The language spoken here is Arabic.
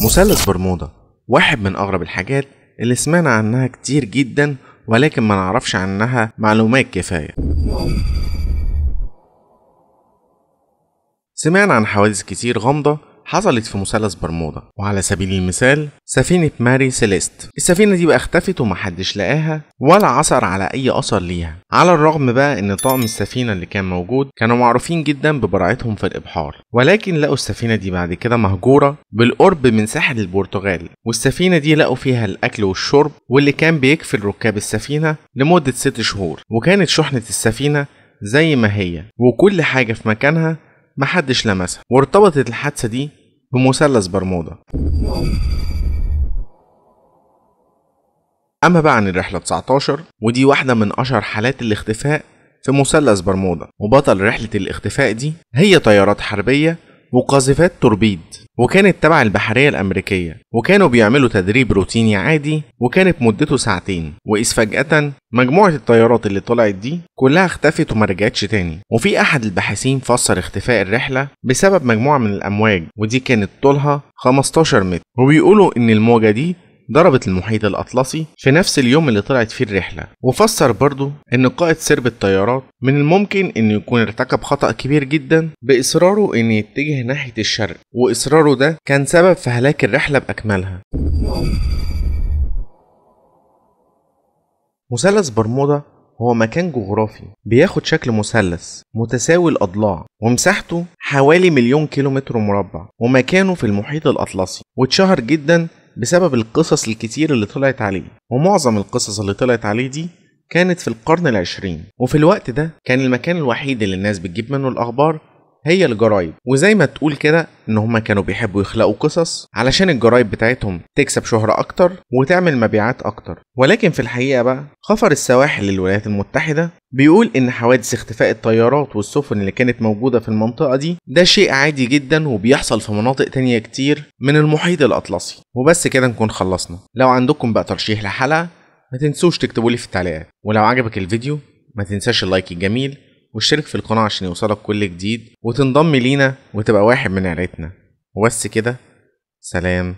مثلث برمودا واحد من أغرب الحاجات اللي سمعنا عنها كتير جدا، ولكن ما نعرفش عنها معلومات كفاية. سمعنا عن حوادث كتير غامضة حصلت في مثلث برمودا، وعلى سبيل المثال سفينة ماري سيليست. السفينة دي بقى اختفت ومحدش لقاها ولا عثر على أي أثر ليها، على الرغم بقى إن طاقم السفينة اللي كان موجود كانوا معروفين جدا ببراعتهم في الإبحار، ولكن لقوا السفينة دي بعد كده مهجورة بالقرب من ساحل البرتغال، والسفينة دي لقوا فيها الأكل والشرب واللي كان بيكفي ركاب السفينة لمدة 6 شهور، وكانت شحنة السفينة زي ما هي وكل حاجة في مكانها محدش لمسها، وارتبطت الحادثة دي بمثلث برمودا. أما بقى عن الرحلة 19، ودي واحدة من أشهر حالات الاختفاء في مثلث برمودا، وبطل رحلة الاختفاء دي هي طيارات حربية وقاذفات توربيد، وكانت تبع البحرية الأمريكية، وكانوا بيعملوا تدريب روتيني عادي وكانت مدته 2 ساعة، وإذ فجأة مجموعة الطيارات اللي طلعت دي كلها اختفت وما رجعتش تاني. وفي أحد الباحثين فسر اختفاء الرحلة بسبب مجموعة من الأمواج، ودي كانت طولها 15 متر، وبيقولوا إن الموجة دي ضربت المحيط الأطلسي في نفس اليوم اللي طلعت فيه الرحلة. وفسر برضو إن قائد سرب الطيارات من الممكن إنه يكون ارتكب خطأ كبير جدا بإصراره إنه يتجه ناحية الشرق، وإصراره ده كان سبب في هلاك الرحلة بأكملها. مثلث برمودا هو مكان جغرافي بياخد شكل مثلث متساوي الأضلاع، ومساحته حوالي 1,000,000 كيلومتر مربع، ومكانه في المحيط الأطلسي، واتشهر جدا بسبب القصص الكتير اللي طلعت عليه، ومعظم القصص اللي طلعت عليه دي كانت في القرن العشرين، وفي الوقت ده كان المكان الوحيد اللي الناس بتجيب منه الأخبار هي الجرايد، وزي ما تقول كده ان هما كانوا بيحبوا يخلقوا قصص علشان الجرايد بتاعتهم تكسب شهرة اكتر وتعمل مبيعات اكتر. ولكن في الحقيقة بقى خفر السواحل للولايات المتحدة بيقول ان حوادث اختفاء الطيارات والسفن اللي كانت موجودة في المنطقة دي ده شيء عادي جدا وبيحصل في مناطق تانية كتير من المحيط الاطلسي. وبس كده نكون خلصنا. لو عندكم بقى ترشيح لحلقة ما تنسوش تكتبولي في التعليقات، ولو عجبك الفيديو ما تنساش اللايك الجميل واشترك في القناة عشان يوصلك كل جديد وتنضم لينا وتبقى واحد من عيلتنا. وبس كده، سلام.